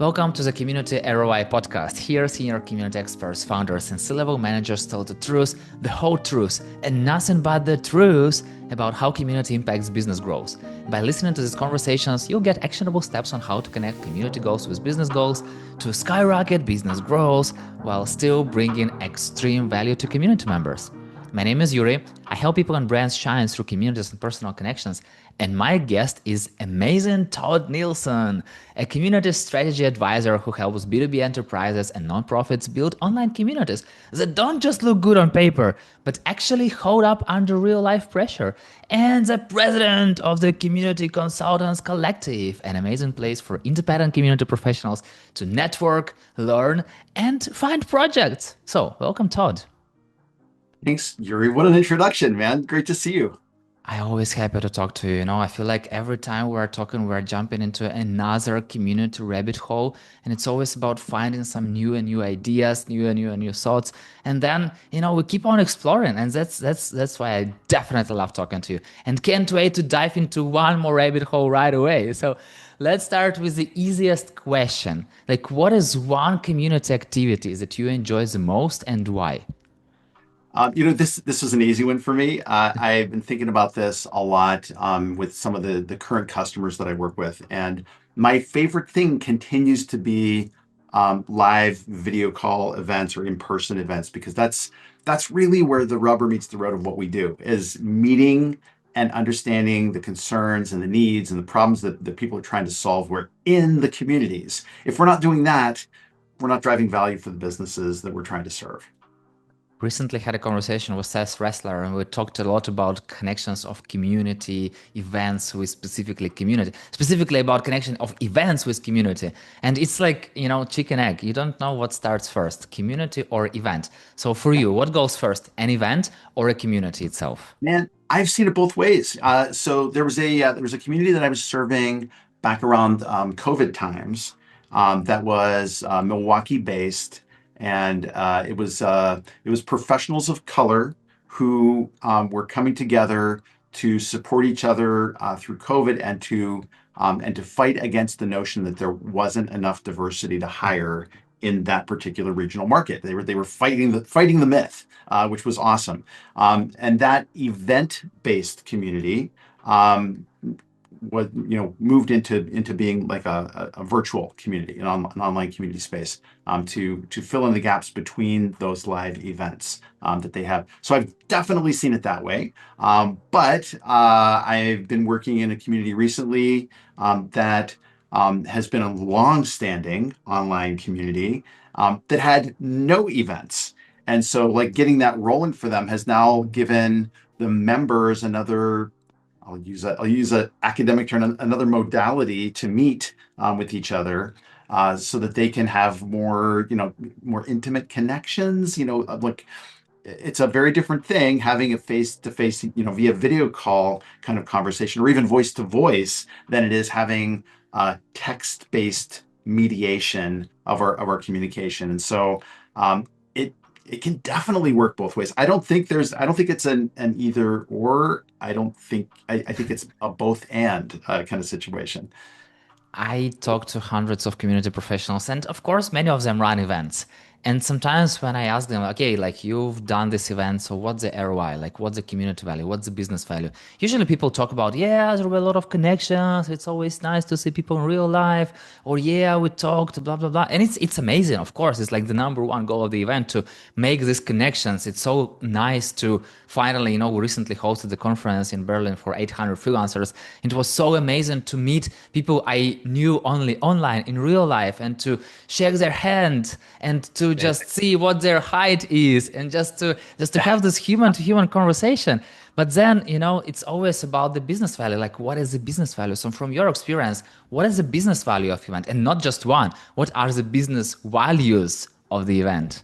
Welcome to the Community ROI podcast. Here, senior community experts, founders, and C-level managers tell the truth, the whole truth, and nothing but the truth about how community impacts business growth. By listening to these conversations, you'll get actionable steps on how to connect community goals with business goals to skyrocket business growth while still bringing extreme value to community members. My name is Yurii. I help people and brands shine through communities and personal connections. And my guest is amazing Todd Nilson, a community strategy advisor who helps B2B enterprises and nonprofits build online communities that don't just look good on paper, but actually hold up under real life pressure. And the president of the Community Consultants Collective, an amazing place for independent community professionals to network, learn, and find projects. So, welcome, Todd. Thanks, Yuri. What an introduction, man. Great to see you. I always happy to talk to you. I feel like every time we're talking, we're jumping into another community rabbit hole, and it's always about finding some new and new ideas, new thoughts, and then we keep on exploring, and that's why I definitely love talking to you, and can't wait to dive into one more rabbit hole right away. So let's start with the easiest question: like, what is one community activity that you enjoy the most, and why? This was an easy one for me. I've been thinking about this a lot with some of the current customers that I work with, and my favorite thing continues to be live video call events or in-person events because that's really where the rubber meets the road of what we do is meeting and understanding the concerns and the needs and the problems that people are trying to solve. We're in the communities. If we're not doing that, we're not driving value for the businesses that we're trying to serve. Recently had a conversation with Seth Ressler, and we talked a lot about connections of community events with specifically community, specifically about connection of events with community. And it's like, chicken egg. You don't know what starts first, community or event. So for you, what goes first, an event or a community itself? Man, I've seen it both ways. So there was a community that I was serving back around COVID times that was Milwaukee based, and it was professionals of color who were coming together to support each other through COVID and to fight against the notion that there wasn't enough diversity to hire in that particular regional market. They were fighting the myth, which was awesome. And that event-based community was moved into being like a virtual community, an online community space to fill in the gaps between those live events that they have. So I've definitely seen it that way. But I've been working in a community recently that has been a long-standing online community that had no events. And so like getting that rolling for them has now given the members another, I'll use a academic term, another modality to meet with each other so that they can have more intimate connections. Like it's a very different thing having a face-to-face, via video call kind of conversation or even voice to voice than it is having text-based mediation of our communication. And so it can definitely work both ways. I don't think it's an either or. I think it's a both and kind of situation. I talk to hundreds of community professionals, and of course, many of them run events. And sometimes when I ask them, okay, like you've done this event, so what's the ROI? Like, what's the community value? What's the business value? Usually people talk about, yeah, there were a lot of connections. It's always nice to see people in real life. Or, yeah, we talked, blah, blah, blah. And it's amazing, of course. It's like the number one goal of the event to make these connections. It's so nice to finally, we recently hosted the conference in Berlin for 800 freelancers. It was so amazing to meet people I knew only online in real life and to shake their hand and to just see what their height is and just to have this human to human conversation. But then, it's always about the business value. Like, what is the business value? So from your experience, what is the business value of event? And not just one. What are the business values of the event?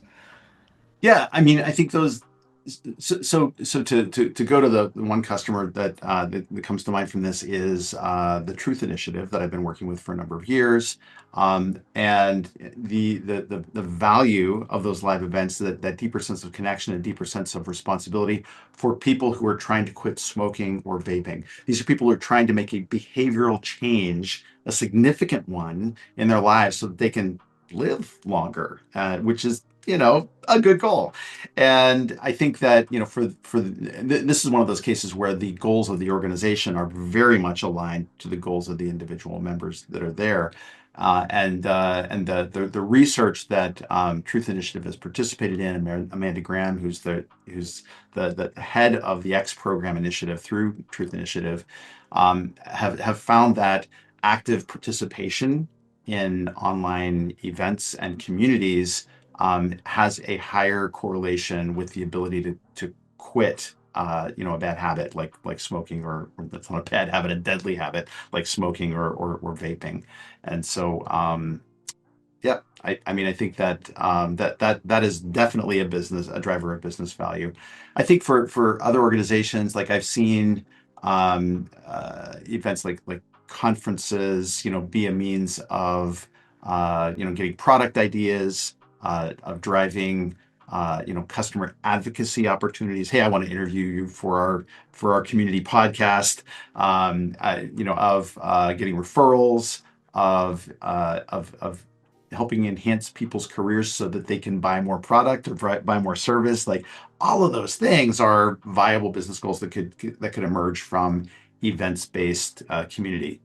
Yeah, I mean, I think So to go to the one customer that comes to mind from this is the Truth Initiative that I've been working with for a number of years, and the value of those live events, that deeper sense of connection and deeper sense of responsibility for people who are trying to quit smoking or vaping. These are people who are trying to make a behavioral change, a significant one in their lives, so that they can live longer, which is a good goal. And I think that, this is one of those cases where the goals of the organization are very much aligned to the goals of the individual members that are there. And the research that Truth Initiative has participated in, Amanda Graham, who's the head of the X Program Initiative through Truth Initiative, have found that active participation in online events and communities has a higher correlation with the ability to quit, a bad habit like smoking, or that's not a bad habit, a deadly habit like smoking or vaping. And so, yeah, I mean, I think that that is definitely a driver of business value. I think for other organizations, like I've seen events like conferences, be a means of getting product ideas, of driving customer advocacy opportunities. Hey, I want to interview you for our community podcast. Of getting referrals, of helping enhance people's careers so that they can buy more product or buy more service. Like all of those things are viable business goals that could emerge from events-based community.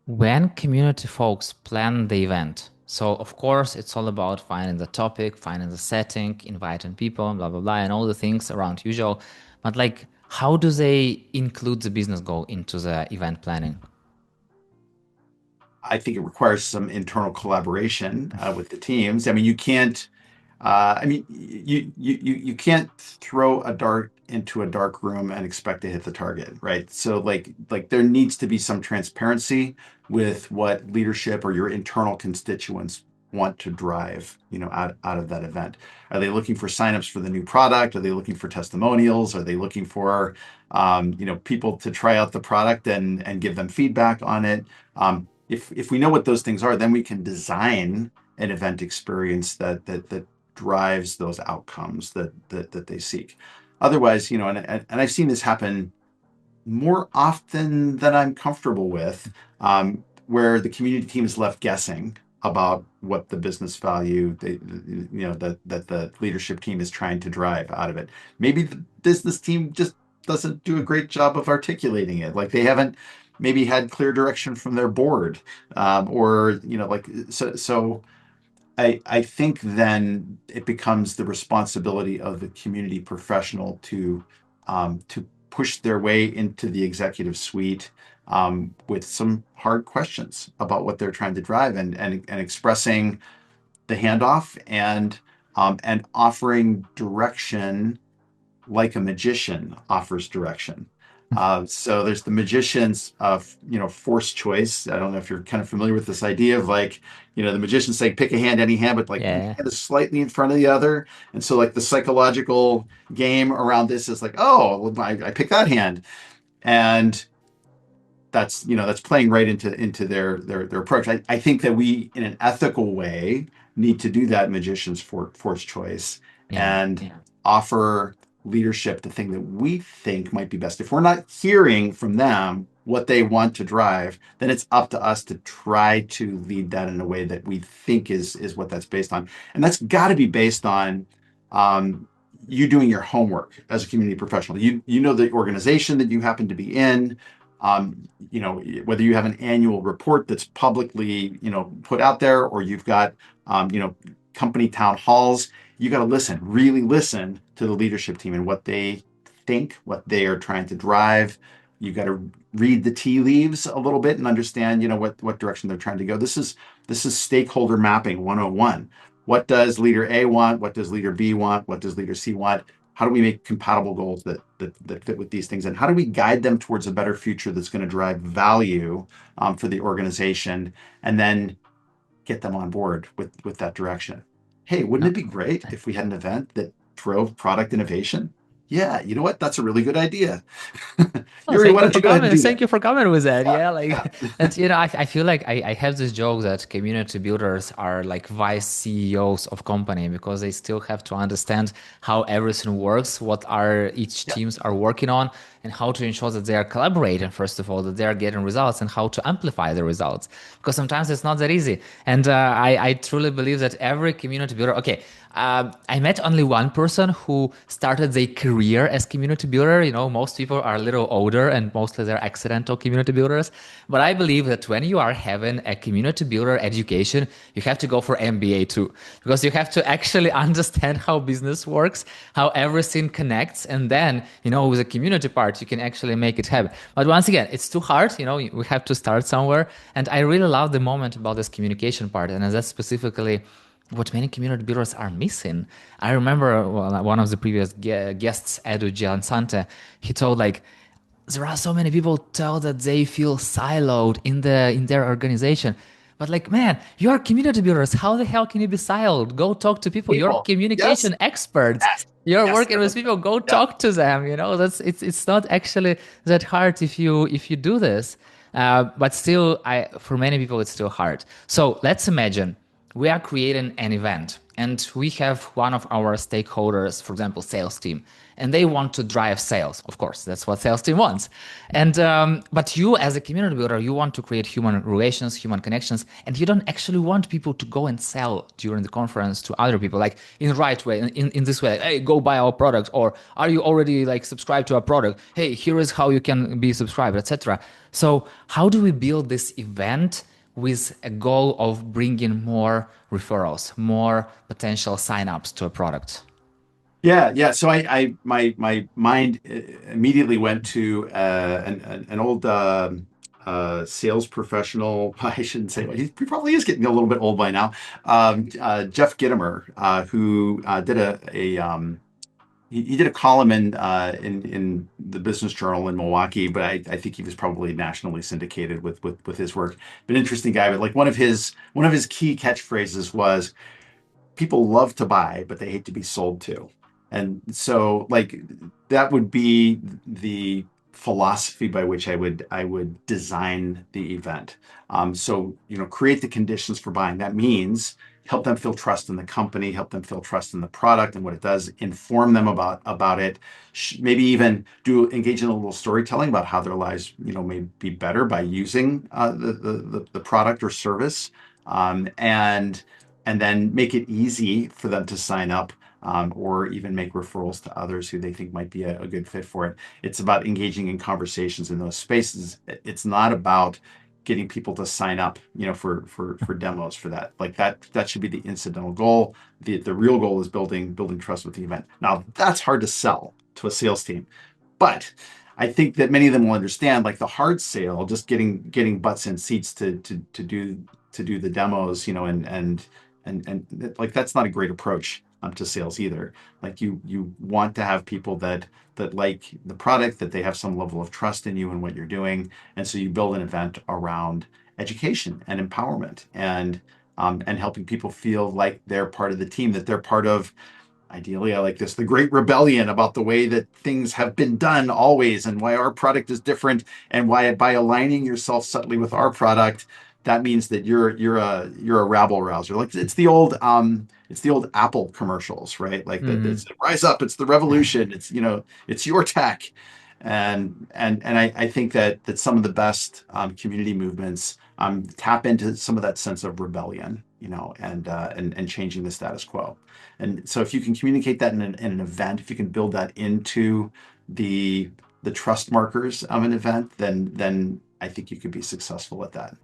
When community folks plan the event, so of course it's all about finding the topic, finding the setting, inviting people, blah blah blah, and all the things around usual. But like, how do they include the business goal into the event planning? I think it requires some internal collaboration with the teams. I mean, you can't. You can't throw a dart into a dark room and expect to hit the target, right? So like there needs to be some transparency with what leadership or your internal constituents want to drive, out of that event. Are they looking for signups for the new product? Are they looking for testimonials? Are they looking for people to try out the product and give them feedback on it? If we know what those things are, then we can design an event experience that drives those outcomes that they seek. Otherwise, and I've seen this happen more often than I'm comfortable with, where the community team is left guessing about what the business value that the leadership team is trying to drive out of it. Maybe the business team just doesn't do a great job of articulating it. Like they haven't maybe had clear direction from their board, or like so. I think then it becomes the responsibility of the community professional to push their way into the executive suite, with some hard questions about what they're trying to drive, and expressing the handoff, and offering direction like a magician offers direction. So there's the magician's force choice. I don't know if you're kind of familiar with this idea of, like, the magician saying pick a hand, any hand, but like one Yeah. hand is slightly in front of the other. And so like the psychological game around this is like, oh, well, I pick that hand. And that's playing right into their approach. I think that we, in an ethical way, need to do that magician's force choice, Yeah. and offer leadership the thing that we think might be best. If we're not hearing from them what they want to drive, then it's up to us to try to lead that in a way that we think is what that's based on. And that's got to be based on um, you doing your homework as a community professional. You know the organization that you happen to be in. Whether you have an annual report that's publicly, put out there, or you've got, company town halls, you got to really listen to the leadership team and what they think, what they are trying to drive. You got to read the tea leaves a little bit and understand, what direction they're trying to go. This is stakeholder mapping 101. What does leader A want? What does leader B want? What does leader C want? How do we make compatible goals that fit with these things, and how do we guide them towards a better future that's going to drive value, for the organization, and then get them on board with that direction? Hey, wouldn't No. it be great if we had an event that drove product innovation? Yeah, you know what? That's a really good idea. Oh, Yuri, why don't you go ahead and do thank that? you for coming with that. Yeah, Yeah. like, and I feel like I have this joke that community builders are like vice CEOs of company because they still have to understand how everything works, what are each Yeah. teams are working on, and how to ensure that they are collaborating, first of all, that they are getting results and how to amplify the results. Because sometimes it's not that easy. And I truly believe that every community builder, okay, I met only one person who started their career as community builder. Most people are a little older and mostly they're accidental community builders. But I believe that when you are having a community builder education, you have to go for MBA too, because you have to actually understand how business works, how everything connects, and then with the community part, you can actually make it happen. But once again, it's too hard. We have to start somewhere, and I really love the moment about this communication part, and that's specifically what many community builders are missing. I remember one of the previous guests, Edu Giansante, he told like there are so many people tell that they feel siloed in their organization. But like, man, you are community builders. How the hell can you be siloed? Go talk to people. You're People. Yes. communication experts. Yes. You're Yes. working with people. Go Yeah. talk to them. That's it's not actually that hard if you do this. But still, for many people, it's still hard. So let's imagine we are creating an event and we have one of our stakeholders, for example, sales team, and they want to drive sales. Of course, that's what sales team wants. And but you, as a community builder, you want to create human relations, human connections, and you don't actually want people to go and sell during the conference to other people, like in the right way, in this way. Hey, go buy our product, or are you already like subscribed to our product? Hey, here is how you can be subscribed, etc. So how do we build this event with a goal of bringing more referrals, more potential signups to a product? Yeah, yeah. So my mind immediately went to an old sales professional. I shouldn't say he probably is getting a little bit old by now. Jeff Gitomer, who did he did a column in the Business Journal in Milwaukee, but I think he was probably nationally syndicated with his work. But interesting guy. But like one of his key catchphrases was people love to buy, but they hate to be sold to. And so like that would be the philosophy by which I would design the event. So create the conditions for buying. That means help them feel trust in the company, help them feel trust in the product and what it does, inform them about it, maybe even do engage in a little storytelling about how their lives may be better by using the product or service, and then make it easy for them to sign up, or even make referrals to others who they think might be a good fit for it. It's about engaging in conversations in those spaces. It's not about getting people to sign up, for demos for that. Like that should be the incidental goal. The real goal is building trust with the event. Now that's hard to sell to a sales team, but I think that many of them will understand like the hard sale, just getting butts in seats to do the demos, and like that's not a great approach to sales either. Like you want to have people that like the product, that they have some level of trust in you and what you're doing, and so you build an event around education and empowerment and helping people feel like they're part of the team, that they're part of. Ideally, I like this, the great rebellion about the way that things have been done always and why our product is different, and why by aligning yourself subtly with our product, that means that you're a rabble rouser. Like it's the old Apple commercials, right? Like that Mm-hmm. it's rise up, it's the revolution, it's your tech. And I think that some of the best community movements tap into some of that sense of rebellion, and changing the status quo. And so if you can communicate that in an event, if you can build that into the the trust markers of an event, then I think you could be successful at that.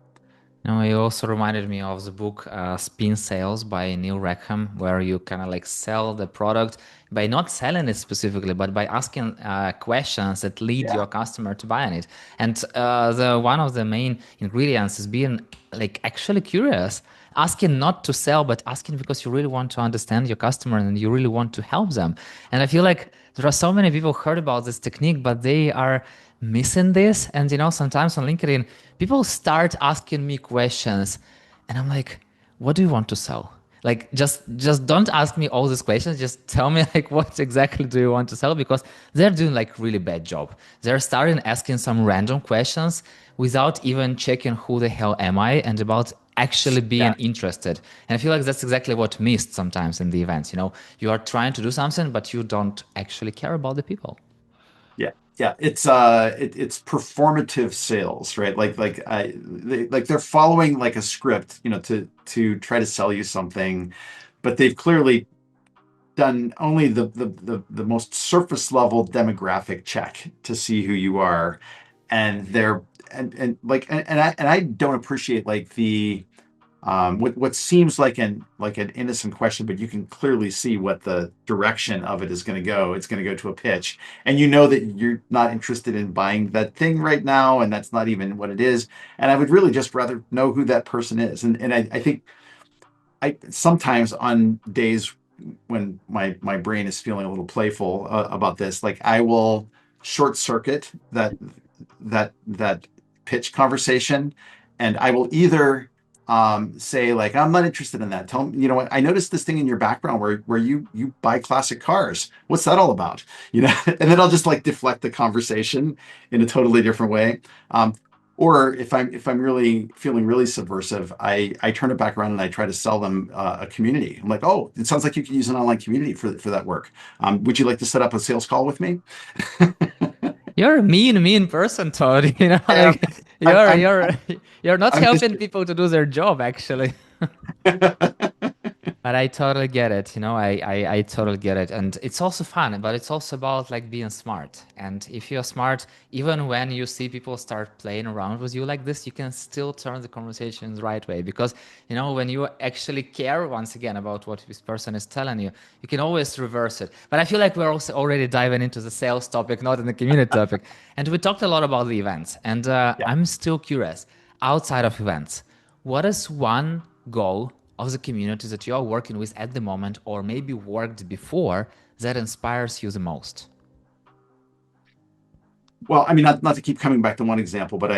No, it also reminded me of the book Spin Sales by Neil Rackham, where you kind of like sell the product by not selling it specifically, but by asking questions that lead Yeah. your customer to buying it. And the one of the main ingredients is being like actually curious, asking not to sell, but asking because you really want to understand your customer and you really want to help them. And I feel like there are so many people heard about this technique, but they are missing this. And sometimes on LinkedIn, people start asking me questions, and I'm like, what do you want to sell? Like just don't ask me all these questions. Just tell me like what exactly do you want to sell, because they're doing like really bad job. They're starting asking some random questions without even checking who the hell am I and about actually being Yeah. interested. And I feel like that's exactly what missed sometimes in the events. You know, you are trying to do something, but you don't actually care about the people. Yeah, yeah, it's performative sales, right? Like they're following like a script, to try to sell you something, but they've clearly done only the most surface level demographic check to see who you are, and they're and I don't appreciate like the what seems like an innocent question, but you can clearly see what the direction of it is going to go. It's going to go to a pitch, and you know that you're not interested in buying that thing right now, and that's not even what it is. And I would really just rather know who that person is. And I think I sometimes on days when my brain is feeling a little playful about this, like I will short circuit that pitch conversation, and I will either say like I'm not interested in that. Tell me, what I noticed this thing in your background where you buy classic cars. What's that all about? And then I'll just like deflect the conversation in a totally different way. Or if I'm really feeling really subversive, I turn it back around and I try to sell them a community. I'm like, oh, it sounds like you could use an online community for that work. Would you like to set up a sales call with me? You're a mean person, Todd. You know, Yeah, like I'm you're I'm you're I'm, you're not I'm just helping people to do their job, actually. But I totally get it, you know, I totally get it. And it's also fun, but it's also about like being smart. And if you're smart, even when you see people start playing around with you like this, you can still turn the conversation the right way. Because, you know, when you actually care once again about what this person is telling you can always reverse it. But I feel like we're also already diving into the sales topic, not in the community topic. And we talked a lot about the events. And yeah. I'm still curious, outside of events, what is one goal of the community that you are working with at the moment, or maybe worked before, that inspires you the most? Well, I mean, not to keep coming back to one example, but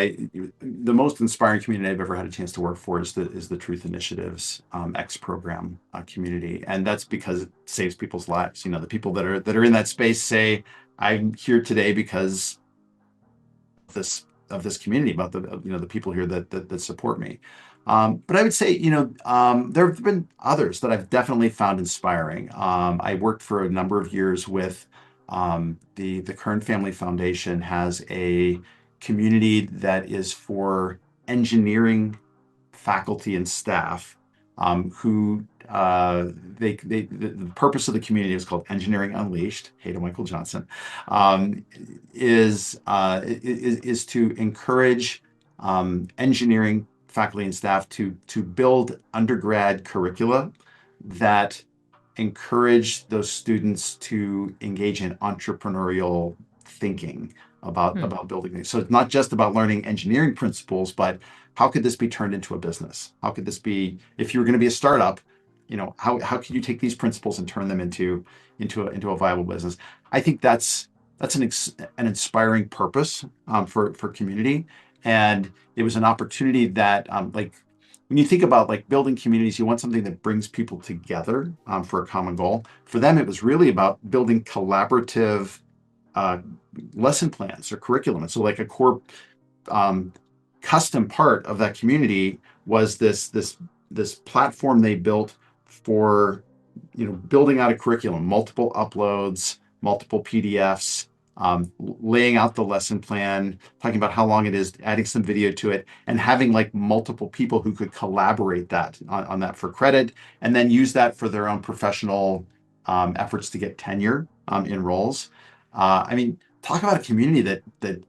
the most inspiring community I've ever had a chance to work for is the Truth Initiatives X program community, and that's because it saves people's lives. The people that are in that space say, "I'm here today because of this community, about the people here that support me." But I would say, there have been others that I've definitely found inspiring. I worked for a number of years with the Kern Family Foundation has a community that is for engineering faculty and staff who the purpose of the community is called Engineering Unleashed. Hey to Michael Johnson, um, is to encourage engineering faculty and staff to build undergrad curricula that encourage those students to engage in entrepreneurial thinking about Hmm. about building things. So it's not just about learning engineering principles, but how could this be turned into a business? How could this be, if you're going to be a startup, how can you take these principles and turn them into a viable business? I think that's an inspiring purpose for community, and it was an opportunity that like when you think about like building communities, you want something that brings people together for a common goal. For them, it was really about building collaborative uh, lesson plans or curriculum. And so, like a core um, custom part of that community was this platform they built for building out a curriculum, multiple uploads, multiple PDFs, laying out the lesson plan, talking about how long it is, adding some video to it, and having like multiple people who could collaborate that on that for credit, and then use that for their own professional efforts to get tenure in roles. I mean, talk about a community that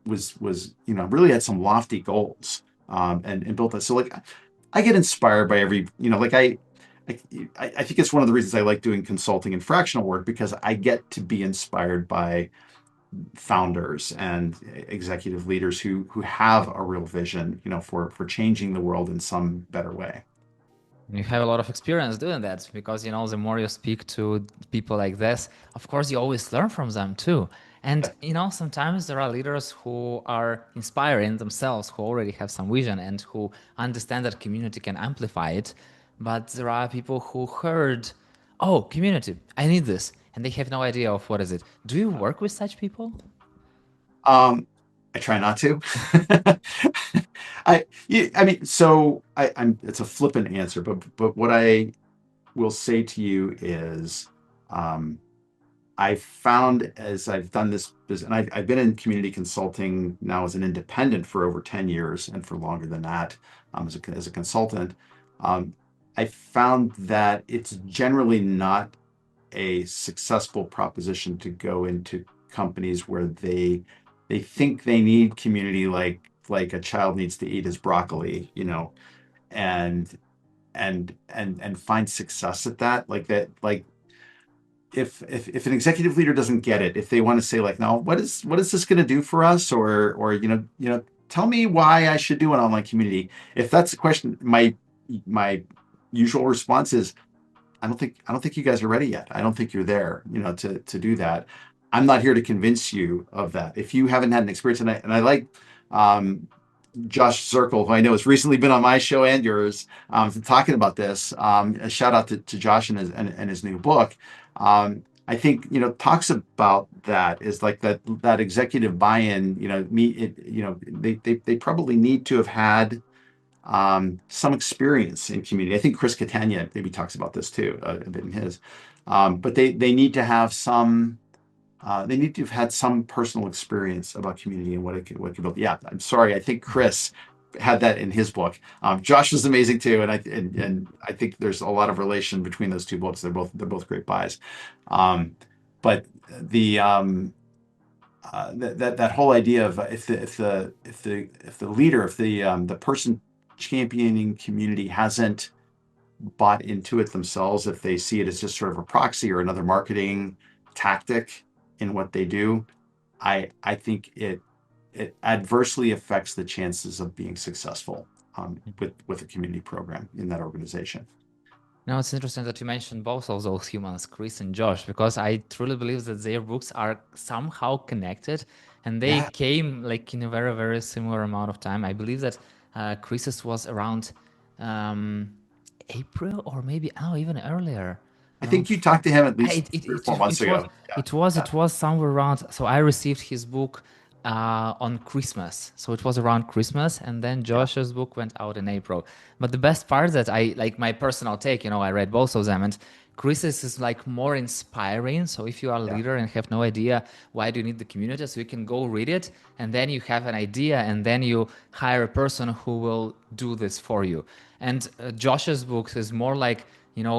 was really had some lofty goals and built that. So like I get inspired by every like I I think it's one of the reasons I like doing consulting and fractional work, because I get to be inspired by founders and executive leaders who have a real vision, for changing the world in some better way. You have a lot of experience doing that, because, you know, the more you speak to people like this, of course, you always learn from them too. And, Yeah. you know, sometimes there are leaders who are inspiring themselves, who already have some vision and who understand that community can amplify it. but there are people who heard, oh, community, I need this, and they have no idea of what is it. Do you work with such people? Um, I try not to. I mean, so it's a flippant answer, but what I will say to you is, um, I found as I've done this business, and I've been in community consulting now as an independent for over 10 years and for longer than that, as a consultant. Um, I found that it's generally not a successful proposition to go into companies where they think they need community like a child needs to eat his broccoli, and and find success at that, like that, like if an executive leader doesn't get it, if they want to say like, no, what is this going to do for us, or tell me why I should do an online community. If that's the question, my usual response is, I don't think you guys are ready yet. I don't think you're there, to do that. I'm not here to convince you of that. If you haven't had an experience, and I like um, Josh Zirkle, who I know has recently been on my show and yours, talking about this. A shout out to Josh and his new book. I think talks about that is like that executive buy-in. They probably need to have had some experience in community. I think Chris Catania maybe talks about this too, a bit in his. But they need to have some. They need to have had some personal experience about community and what it could build. Yeah, I'm sorry. I think Chris had that in his book. Josh was amazing too, and I think there's a lot of relation between those two books. They're both great buys. Um, but the that whole idea of if the leader, if the person championing community hasn't bought into it themselves, if they see it as just sort of a proxy or another marketing tactic in what they do, I think it adversely affects the chances of being successful with a community program in that organization. Now, it's interesting that you mentioned both of those humans, Chris and Josh, because I truly believe that their books are somehow connected and they Yeah, came like in a very, very similar amount of time. I believe that Chris's was around um, April or maybe even earlier, I around think you talked to him at I- least It, it, 3 or 4 months it was ago. Yeah, it was yeah, it was somewhere around. So I received his book on Christmas. So it was around Christmas, and then yeah, Josh's book went out in April. But the best part that I like my personal take. I read both of them, and Chris's is like more inspiring. So if you are a yeah, leader and have no idea why do you need the community, so you can go read it, and then you have an idea, and then you hire a person who will do this for you. And Josh's book is more like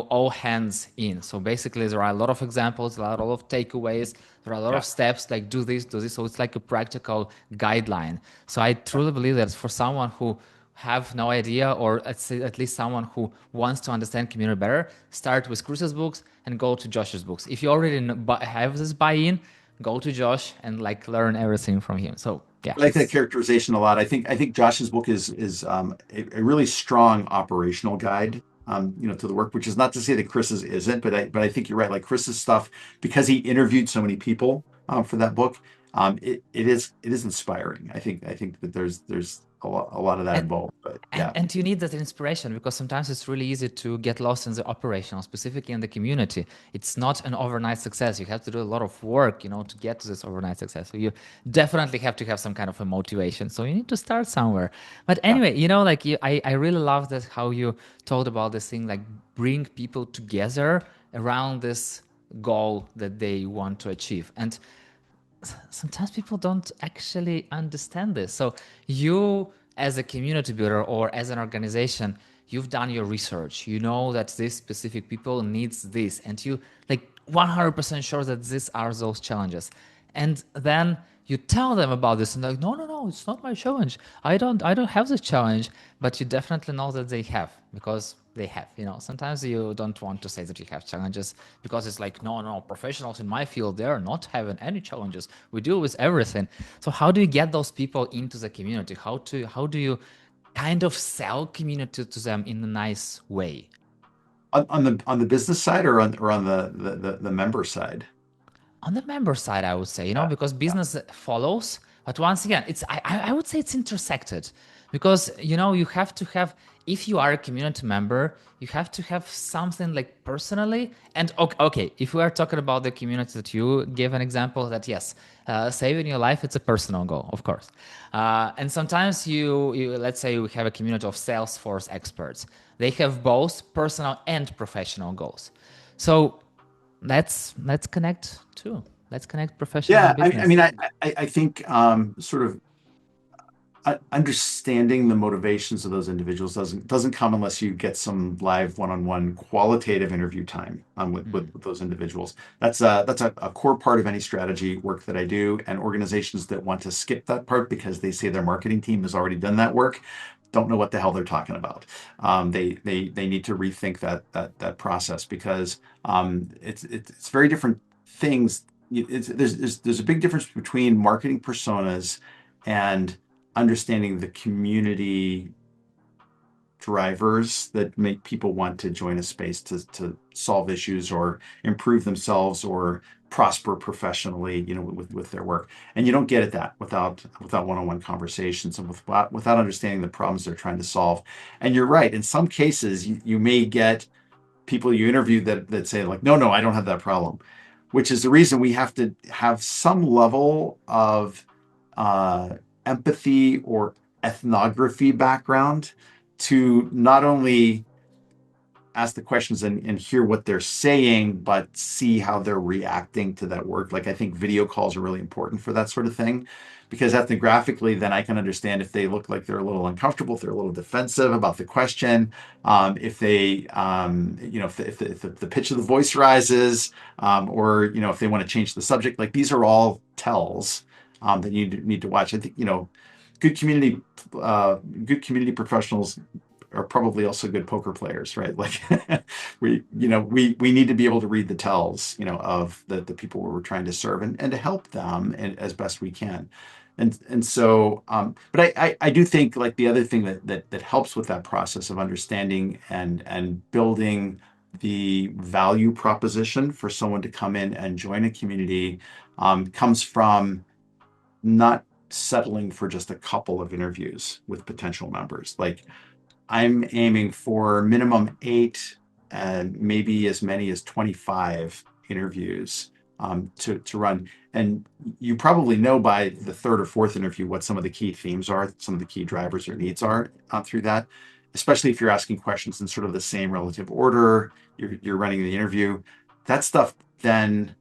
all hands in. So basically, there are a lot of examples, a lot of takeaways. There are a lot of yeah, steps like do this, do this. So it's like a practical guideline. So I yeah. truly believe that for someone who have no idea, or at least someone who wants to understand community better, start with Chris's books and go to Josh's books. If you already have this buy-in, go to Josh and like learn everything from him. So yeah, I like that characterization a lot. I think Josh's book is a really strong operational guide, to the work, which is not to say that Chris's isn't, but I think you're right. Like Chris's stuff, because he interviewed so many people for that book, it is inspiring. I think that there's a lot of that and involved. But And yeah, and you need that inspiration because sometimes it's really easy to get lost in the operational, specifically in the community. It's not an overnight success. You have to do a lot of work, to get to this overnight success. So you definitely have to have some kind of a motivation. So you need to start somewhere. But yeah, anyway, I really love that how you talked about this thing, like bring people together around this goal that they want to achieve. And sometimes people don't actually understand this. So you, as a community builder or as an organization, you've done your research. You know that this specific people needs this, and you like 100% sure that these are those challenges. And then you tell them about this, and they're like, no, no, no, it's not my challenge. I don't have this challenge, but you definitely know that they have because they have. Sometimes you don't want to say that you have challenges because it's like, no, no, professionals in my field, they are not having any challenges. We deal with everything. So how do you get those people into the community? How do you kind of sell community to them in a nice way? on the business side or on the member side. On the member side, I would say, Yeah, because yeah, business follows, but once again, I would say it's intersected because you have to have if you are a community member, you have to have something like personally. And okay, if we are talking about the community that you gave an example, that yes, saving your life, it's a personal goal, of course. And sometimes let's say we have a community of Salesforce experts. They have both personal and professional goals. So let's connect too. Let's connect professional Yeah, and I business. mean, I think sort of understanding the motivations of those individuals doesn't come unless you get some live one-on-one qualitative interview time with those individuals. That's a core part of any strategy work that I do, and organizations that want to skip that part because they say their marketing team has already done that work don't know what the hell they're talking about. They need to rethink that process because it's very different things. There's a big difference between marketing personas and understanding the community drivers that make people want to join a space to solve issues or improve themselves or prosper professionally, with their work. And you don't get at that without one-on-one conversations and without understanding the problems they're trying to solve. And you're right, in some cases you may get people you interview that say like, no, I don't have that problem, which is the reason we have to have some level of uh, empathy or ethnography background to not only ask the questions and hear what they're saying, but see how they're reacting to that work. Like I think video calls are really important for that sort of thing, because ethnographically, then I can understand if they look like they're a little uncomfortable, if they're a little defensive about the question, if they, if the pitch of the voice rises, or if they want to change the subject. Like these are all tells that you need to watch. I think good community good community professionals are probably also good poker players, right? Like we need to be able to read the tells, of the people we're trying to serve and to help them as best we can. And so, but I do think like the other thing that helps with that process of understanding and building the value proposition for someone to come in and join a community comes from not settling for just a couple of interviews with potential members. Like I'm aiming for minimum 8 and maybe as many as 25 interviews to run. And you probably know by the third or fourth interview what some of the key themes are, some of the key drivers or needs are through that, especially if you're asking questions in sort of the same relative order, you're running the interview. That stuff then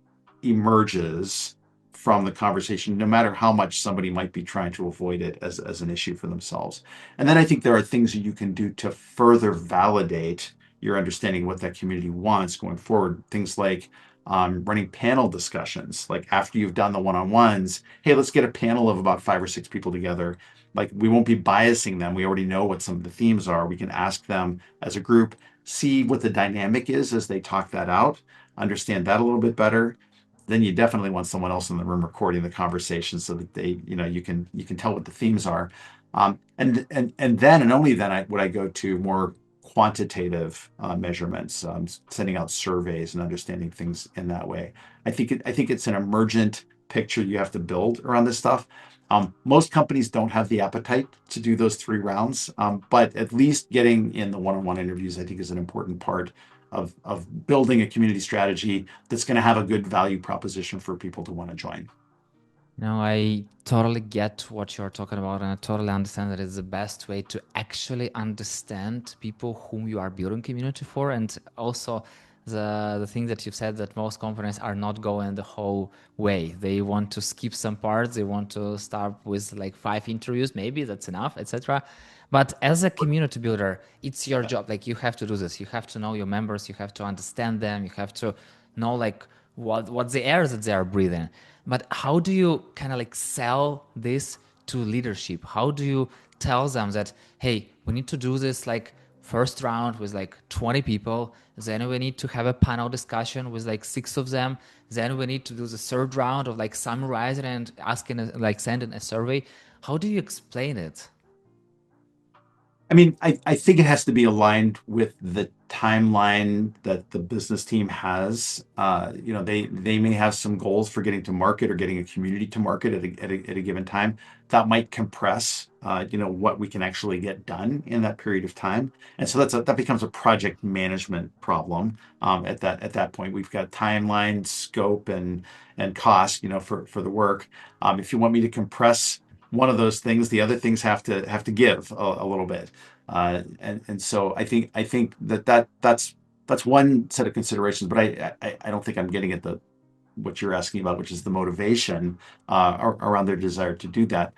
emerges from the conversation, no matter how much somebody might be trying to avoid it as an issue for themselves. And then I think there are things that you can do to further validate your understanding of what that community wants going forward. Things like running panel discussions. Like after you've done the one-on-ones, hey, let's get a panel of about 5 or 6 people together. Like we won't be biasing them. We already know what some of the themes are. We can ask them as a group, see what the dynamic is as they talk that out, understand that a little bit better. Then you definitely want someone else in the room recording the conversation so that you can tell what the themes are. And then and only then would I go to more quantitative measurements, sending out surveys and understanding things in that way. I think it's an emergent picture you have to build around this stuff. Most companies don't have the appetite to do those 3 rounds, but at least getting in the one-on-one interviews, I think, is an important part of building a community strategy that's going to have a good value proposition for people to want to join. No, I totally get what you're talking about, and I totally understand that it's the best way to actually understand people whom you are building community for. And also the thing that you've said, that most companies are not going the whole way. They want to skip some parts, they want to start with like 5 interviews, maybe that's enough, etc. But as a community builder, it's your job. Like you have to do this. You have to know your members, you have to understand them, you have to know like what's the air that they are breathing. But how do you kind of like sell this to leadership? How do you tell them that, hey, we need to do this like first round with like 20 people, then we need to have a panel discussion with like 6 of them, then we need to do the third round of like summarizing and asking like sending a survey? How do you explain it? I mean, I think it has to be aligned with the timeline that the business team has. They may have some goals for getting to market or getting a community to market at a given time that might compress, what we can actually get done in that period of time. And so that becomes a project management problem. At that point, we've got timeline, scope, and cost, for the work. If you want me to compress one of those things, the other things have to give a little bit. And so I think that's one set of considerations, but I don't think I'm getting at the what you're asking about, which is the motivation around their desire to do that.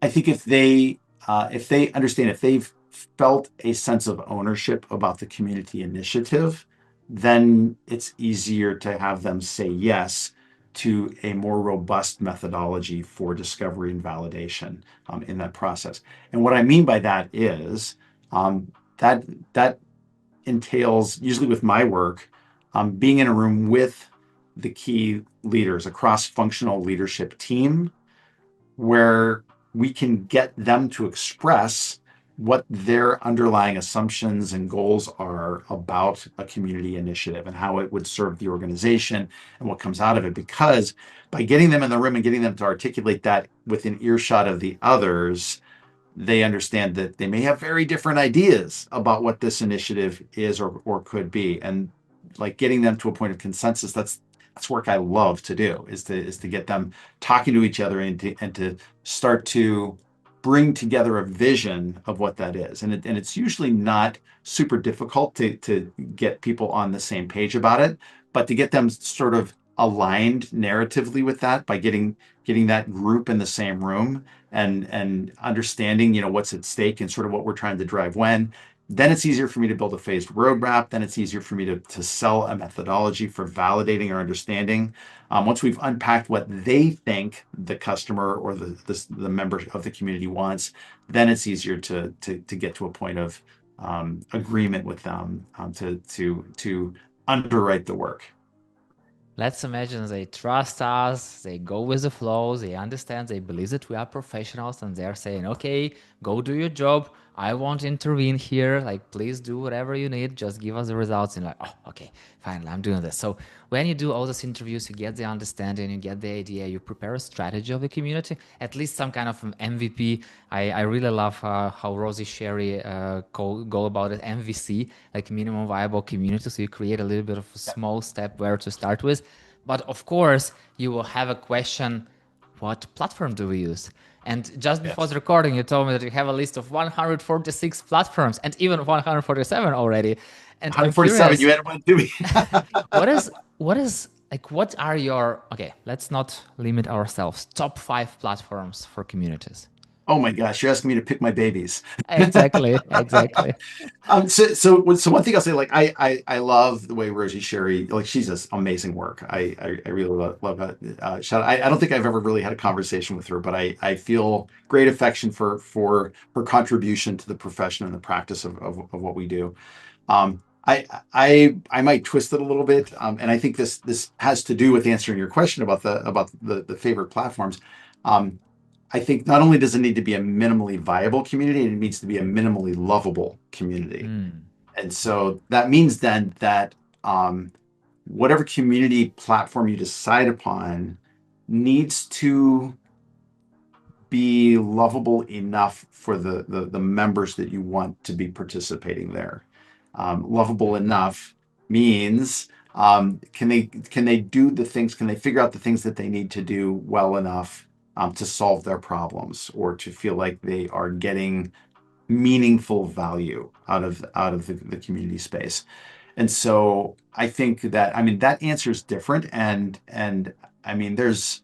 I think if they understand, if they've felt a sense of ownership about the community initiative, then it's easier to have them say yes to a more robust methodology for discovery and validation in that process. And what I mean by that is that that entails, usually with my work, being in a room with the key leaders, a cross-functional leadership team where we can get them to express what their underlying assumptions and goals are about a community initiative and how it would serve the organization and what comes out of it. Because by getting them in the room and getting them to articulate that within earshot of the others, they understand that they may have very different ideas about what this initiative is or could be. And like getting them to a point of consensus, that's work I love to do, is to get them talking to each other and to start to bring together a vision of what that is. And it's usually not super difficult to get people on the same page about it, but to get them sort of aligned narratively with that by getting that group in the same room and understanding, what's at stake and sort of what we're trying to drive when. Then it's easier for me to build a phased roadmap. Then it's easier for me to sell a methodology for validating our understanding. Once we've unpacked what they think the customer or the member of the community wants, then it's easier to get to a point of agreement with them, to underwrite the work. Let's imagine they trust us, they go with the flow, they understand, they believe that we are professionals, and they're saying, okay, go do your job. I won't intervene here. Like, please do whatever you need. Just give us the results. And like, oh, okay, fine, I'm doing this. So when you do all these interviews, you get the understanding, you get the idea, you prepare a strategy of the community, at least some kind of an MVP. I really love how Rosie Sherry go about it, MVC, like minimum viable community. So you create a little bit of a small step where to start with. But of course, you will have a question, what platform do we use? And just before Yes. the recording, you told me that you have a list of 146 platforms and even 147 already. And I'm 147, curious, you had one to me. what are your, okay, let's not limit ourselves, top five platforms for communities? Oh my gosh, you're asking me to pick my babies. Exactly, exactly. So one thing I'll say, like I love the way Rosie Sherry, like she does amazing work. I really love that. I don't think I've ever really had a conversation with her, but I feel great affection for her contribution to the profession and the practice of what we do. I might twist it a little bit, and I think this has to do with answering your question about the favorite platforms. Um, I think not only does it need to be a minimally viable community, it needs to be a minimally lovable community. Hmm. And so that means then that whatever community platform you decide upon needs to be lovable enough for the members that you want to be participating there. Lovable enough means can they do the things? Can they figure out the things that they need to do well enough to solve their problems or to feel like they are getting meaningful value out of the community space? And so I think that, I mean, that answer is different, and I mean there's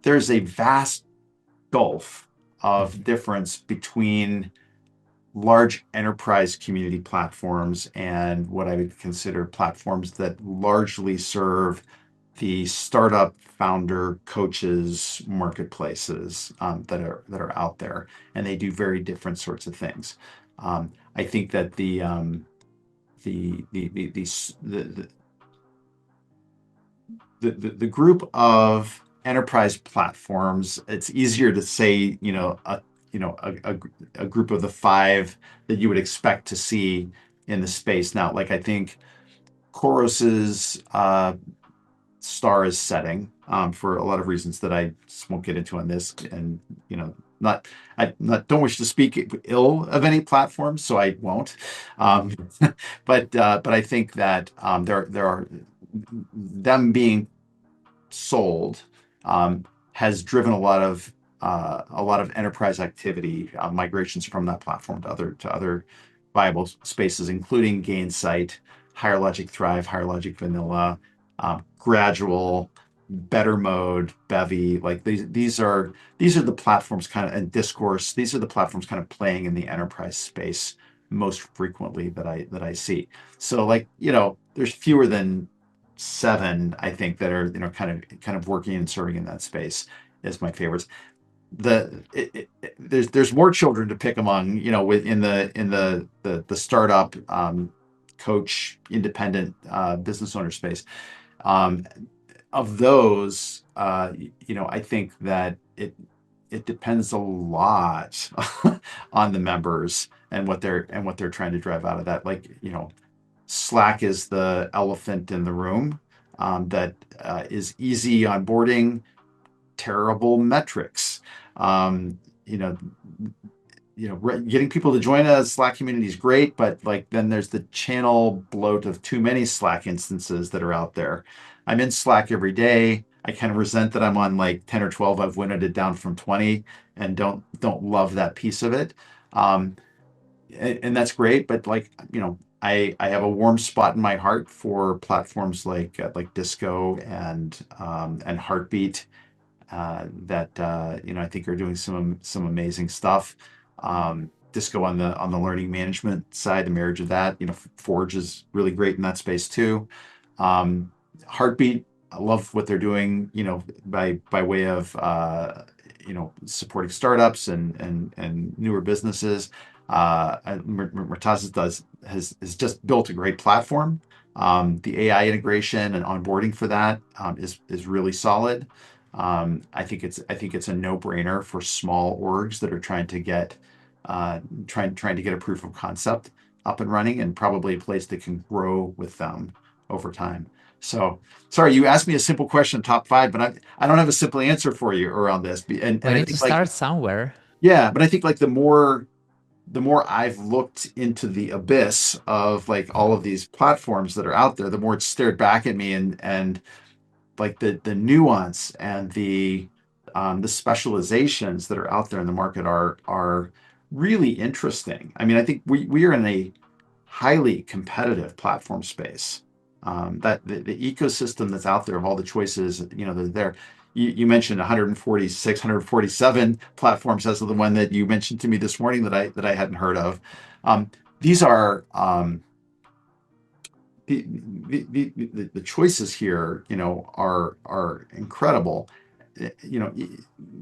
a vast gulf of Mhm. difference between large enterprise community platforms and what I would consider platforms that largely serve the startup founder coaches marketplaces that are out there, and they do very different sorts of things. I think that the group of enterprise platforms, it's easier to say, a group of the five that you would expect to see in the space now. Like I think Koros's star is setting for a lot of reasons that I just won't get into on this. And not I not don't wish to speak ill of any platform, so I won't. Um, but I think that there are them being sold has driven a lot of enterprise activity, migrations from that platform to other viable spaces, including Gainsight, Higher Logic Thrive, Higher Logic Vanilla, Gradual, Better Mode, Bevy. Like these are the platforms kind of and Discourse. These are the platforms kind of playing in the enterprise space most frequently that I see. So like there's fewer than seven, I think, that are kind of working and serving in that space as my favorites. There's more children to pick among, within the startup coach independent business owner space. Um, of those, I think that it depends a lot on the members and what they're trying to drive out of that. Like, Slack is the elephant in the room that is easy onboarding, terrible metrics. Um, you know, getting people to join a Slack community is great, but like then there's the channel bloat of too many Slack instances that are out there. I'm in Slack every day. I kind of resent that I'm on like 10 or 12. I've winnowed it down from 20 and don't love that piece of it. Um, and that's great, but like, I have a warm spot in my heart for platforms like Disco and Heartbeat that I think are doing some amazing stuff. Disco on the learning management side, the marriage of that, Forge is really great in that space too. Um, Heartbeat, I love what they're doing, by way of supporting startups and newer businesses. Murtaza has just built a great platform. The AI integration and onboarding for that is really solid. I think it's a no-brainer for small orgs that are trying to get a proof of concept up and running, and probably a place that can grow with them over time. So, sorry, you asked me a simple question, top five, but I don't have a simple answer for you around this. We And I need to think like start somewhere. yeah, but I think like the more I've looked into the abyss of like all of these platforms that are out there, the more it's stared back at me and like the nuance and the specializations that are out there in the market are really interesting. I mean, I think we are in a highly competitive platform space. That the ecosystem that's out there of all the choices, that are there. You mentioned 146, 147 platforms as of the one that you mentioned to me this morning that I hadn't heard of. These are the choices here, are incredible. You know,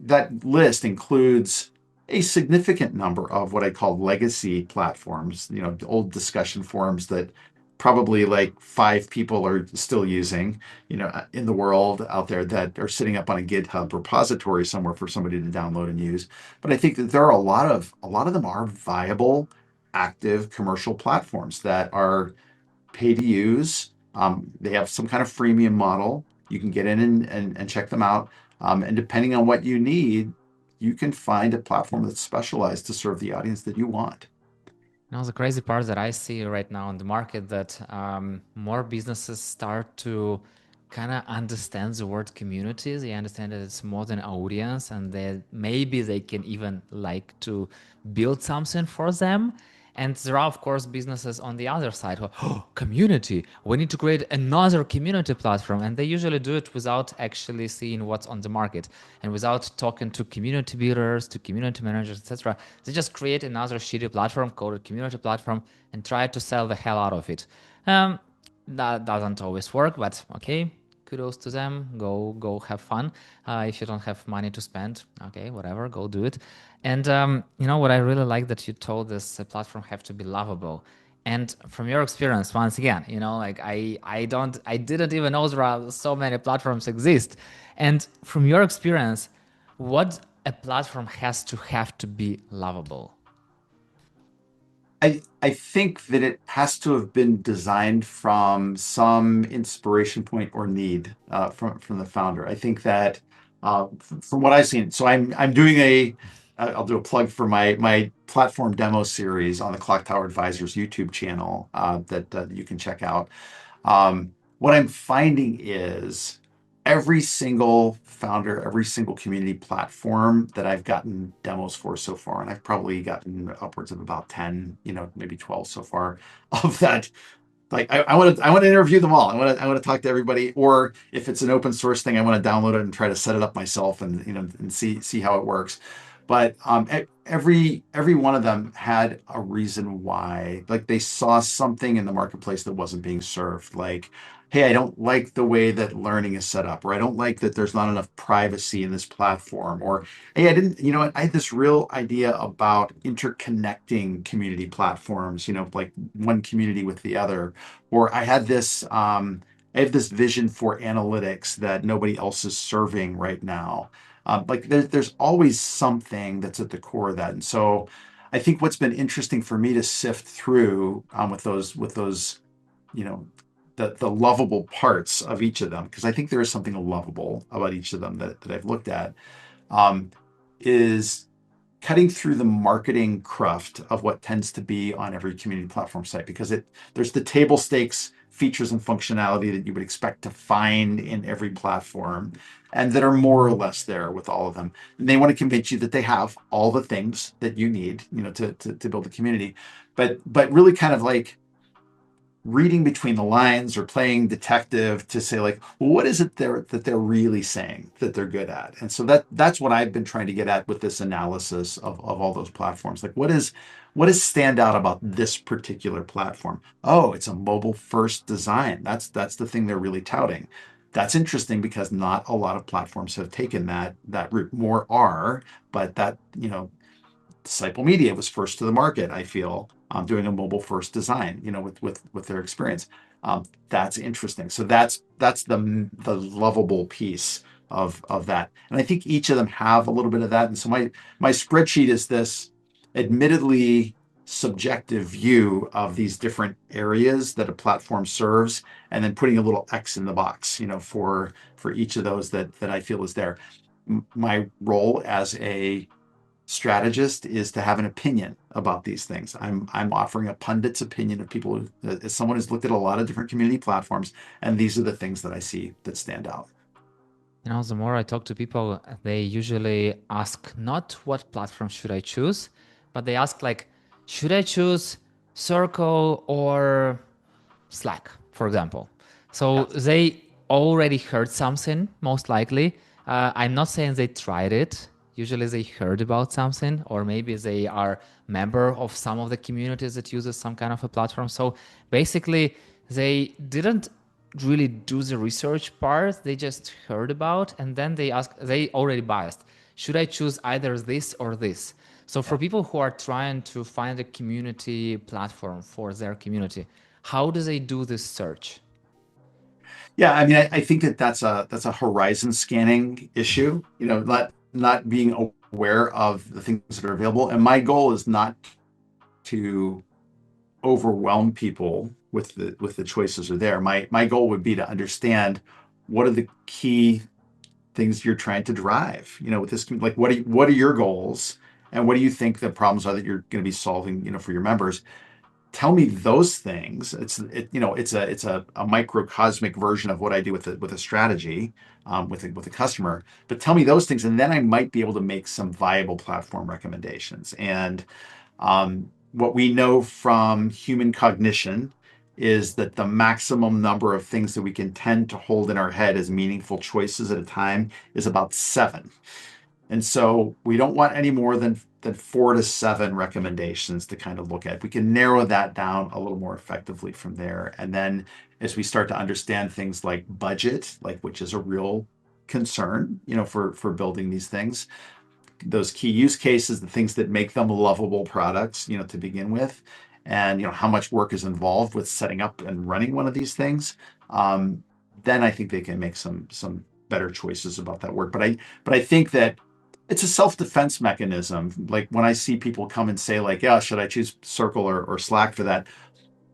that list includes a significant number of what I call legacy platforms, old discussion forums that probably like five people are still using, in the world out there that are sitting up on a GitHub repository somewhere for somebody to download and use. But I think that there are a lot of them are viable, active commercial platforms that are pay to use. They have some kind of freemium model. You can get in and check them out. And depending on what you need, you can find a platform that's specialized to serve the audience that you want. Now, the crazy part that I see right now in the market that more businesses start to kind of understand the word community. They understand that it's more than audience, and that maybe they can even like to build something for them. And there are, of course, businesses on the other side who, oh, community, we need to create another community platform. And they usually do it without actually seeing what's on the market and without talking to community builders, to community managers, etc. They just create another shitty platform called a community platform and try to sell the hell out of it. That doesn't always work, but okay, kudos to them. Go have fun. If you don't have money to spend, okay, whatever, go do it. And what I really like that you told this platform have to be lovable. And from your experience, once again, like I didn't even know there are so many platforms exist. And from your experience, what a platform have to be lovable? I think that it has to have been designed from some inspiration point or need from the founder. I think that from what I've seen, so I'm doing I'll do a plug for my platform demo series on the Clock Tower Advisors YouTube channel that you can check out. What I'm finding is every single founder, every single community platform that I've gotten demos for so far, and I've probably gotten upwards of about 10, maybe 12 so far of that. Like I want to interview them all. I want to talk to everybody. Or if it's an open source thing, I want to download it and try to set it up myself and and see how it works. But every one of them had a reason why. Like they saw something in the marketplace that wasn't being served. Like, hey, I don't like the way that learning is set up, or I don't like that there's not enough privacy in this platform, or hey, I didn't, I had this real idea about interconnecting community platforms, like one community with the other, or I have this vision for analytics that nobody else is serving right now. Like there's always something that's at the core of that. And so I think what's been interesting for me to sift through with those, you know, the lovable parts of each of them, because I think there is something lovable about each of them that I've looked at, um, is cutting through the marketing cruft of what tends to be on every community platform site, because there's the table stakes features and functionality that you would expect to find in every platform and that are more or less there with all of them. And they want to convince you that they have all the things that you need, to build a community. But really kind of like reading between the lines or playing detective to say like, well, what is it that they're really saying that they're good at? And so that's what I've been trying to get at with this analysis of all those platforms. Like what is stand out about this particular platform? Oh, it's a mobile first design. That's the thing they're really touting. That's interesting because not a lot of platforms have taken that route. More are, but Disciple Media was first to the market, I feel, doing a mobile first design, with their experience. That's interesting. So that's the lovable piece of that. And I think each of them have a little bit of that. And so my spreadsheet is this admittedly subjective view of these different areas that a platform serves, and then putting a little X in the box, for each of those that I feel is there. My role as a strategist is to have an opinion about these things. I'm offering a pundit's opinion of people as someone who's looked at a lot of different community platforms, and these are the things that I see that stand out. The more I talk to people, they usually ask not what platform should I choose, but they ask like, should I choose Circle or Slack, for example? So Yeah. they already heard something, most likely. I'm not saying they tried it. Usually they heard about something, or maybe they are member of some of the communities that uses some kind of a platform. So basically, they didn't really do the research part. They just heard about, and then they already biased. Should I choose either this or this? So for Yeah. people who are trying to find a community platform for their community, how do they do this search? Yeah, I mean, I think that's a horizon scanning issue, not being aware of the things that are available. And my goal is not to overwhelm people with the choices are there. My goal would be to understand what are the key things you're trying to drive, with this, like what are your goals, and what do you think the problems are that you're going to be solving, for your members. Tell me those things. It's a microcosmic version of what I do with a strategy, with a customer. But tell me those things, and then I might be able to make some viable platform recommendations. And what we know from human cognition is that the maximum number of things that we can tend to hold in our head as meaningful choices at a time is about seven. And so we don't want any more than 4 to 7 recommendations to kind of look at. We can narrow that down a little more effectively from there. And then as we start to understand things like budget, like which is a real concern, for building these things, those key use cases, the things that make them lovable products, to begin with, and how much work is involved with setting up and running one of these things, then I think they can make some better choices about that work. But I think that it's a self-defense mechanism. Like when I see people come and say like, yeah, should I choose Circle or Slack for that?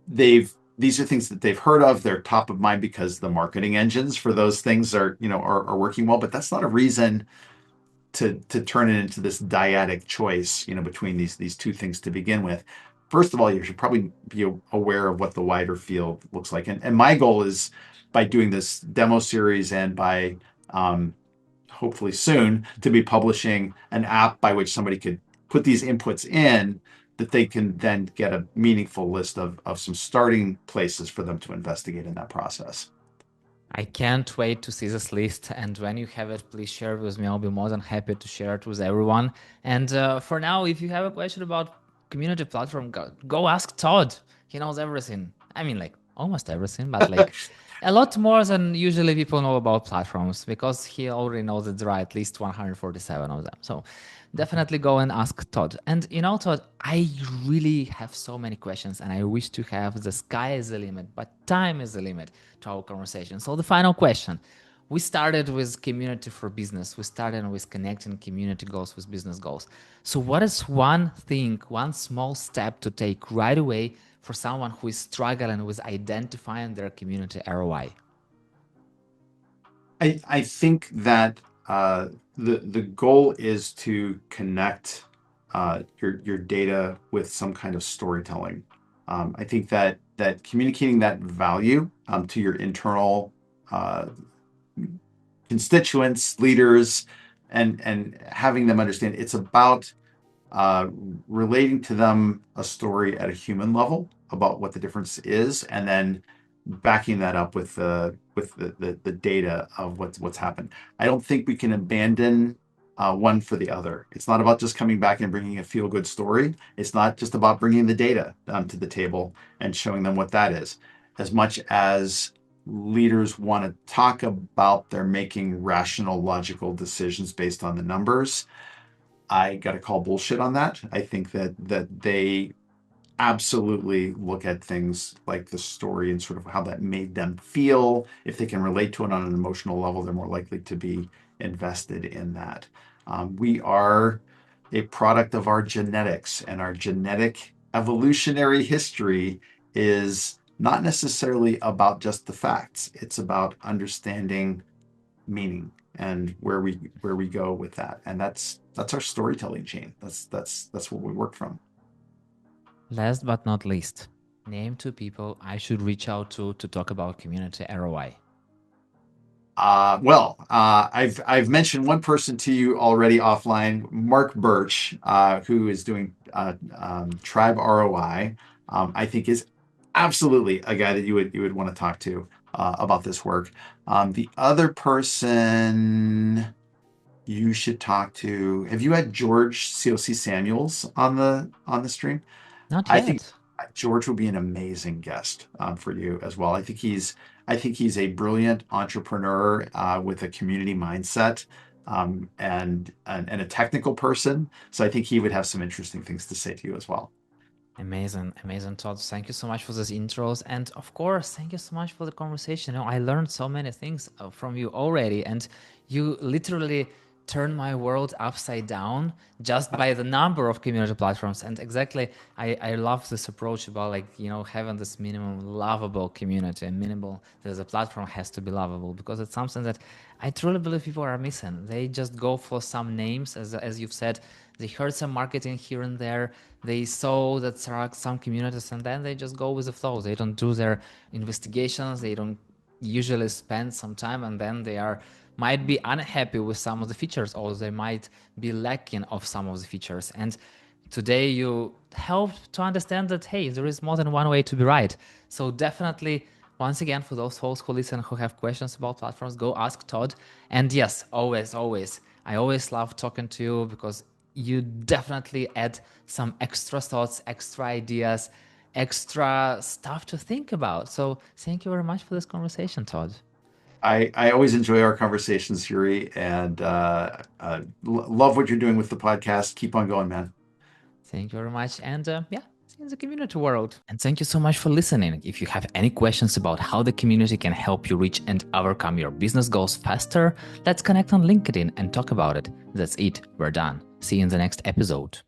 These are things that they've heard of. They're top of mind because the marketing engines for those things are working well, but that's not a reason to turn it into this dyadic choice, between these two things to begin with. First of all, you should probably be aware of what the wider field looks like. And my goal is by doing this demo series and by um, hopefully soon to be publishing an app by which somebody could put these inputs in that they can then get a meaningful list of some starting places for them to investigate in that process. I can't wait to see this list. And when you have it, please share it with me. I'll be more than happy to share it with everyone. And for now, if you have a question about community platform, go ask Todd. He knows everything. I mean, like almost everything, but like a lot more than usually people know about platforms because he already knows that there are at least 147 of them. So definitely go and ask Todd. And Todd, I really have so many questions and I wish to have the sky is the limit, but time is the limit to our conversation. So the final question. We started with community for business. We started with connecting community goals with business goals. So what is one thing, one small step to take right away for someone who is struggling with identifying their community ROI? I think that the goal is to connect your data with some kind of storytelling. I think that communicating that value to your internal uh, constituents, leaders, and having them understand it's about uh, relating to them a story at a human level about what the difference is, and then backing that up with the data of what's happened. I don't think we can abandon one for the other. It's not about just coming back and bringing a feel good story. It's not just about bringing the data to the table and showing them what that is, as much as leaders want to talk about they're making rational, logical decisions based on the numbers. I got to call bullshit on that. I think that they absolutely look at things like the story and sort of how that made them feel. If they can relate to it on an emotional level, they're more likely to be invested in that. We are a product of our genetics, and our genetic evolutionary history is not necessarily about just the facts. It's about understanding meaning and where we go with that. And that's our storytelling chain. That's what we work from. Last but not least, name two people I should reach out to talk about community ROI. I've mentioned one person to you already offline, Mark Birch, who is doing Tribe ROI. I think is absolutely a guy that you would want to talk to about this work. The other person you should talk to. Have you had George COC Samuels on the stream? Not I think yet. George will be an amazing guest for you as well. I think he's a brilliant entrepreneur with a community mindset and a technical person. So I think he would have some interesting things to say to you as well. Amazing, amazing, Todd. Thank you so much for these intros. And of course, thank you so much for the conversation. I learned so many things from you already. And you literally turned my world upside down just by the number of community platforms. And exactly, I love this approach about like, having this minimum lovable community and minimal, there's a platform has to be lovable because it's something that I truly believe people are missing. They just go for some names, as you've said, they heard some marketing here and there. They saw that there are some communities, and then they just go with the flow. They don't do their investigations. They don't usually spend some time, and then they are might be unhappy with some of the features, or they might be lacking of some of the features. And today you help to understand that hey, there is more than one way to be right. So definitely, once again, for those folks who listen who have questions about platforms, go ask Todd. And yes, always, I always love talking to you because you definitely add some extra thoughts, extra ideas, extra stuff to think about. So thank you very much for this conversation, Todd. I always enjoy our conversations, Yuri, and love what you're doing with the podcast. Keep on going, man. Thank you very much. And yeah, in the community world. And thank you so much for listening. If you have any questions about how the community can help you reach and overcome your business goals faster, let's connect on LinkedIn and talk about it. That's it. We're done. See you in the next episode.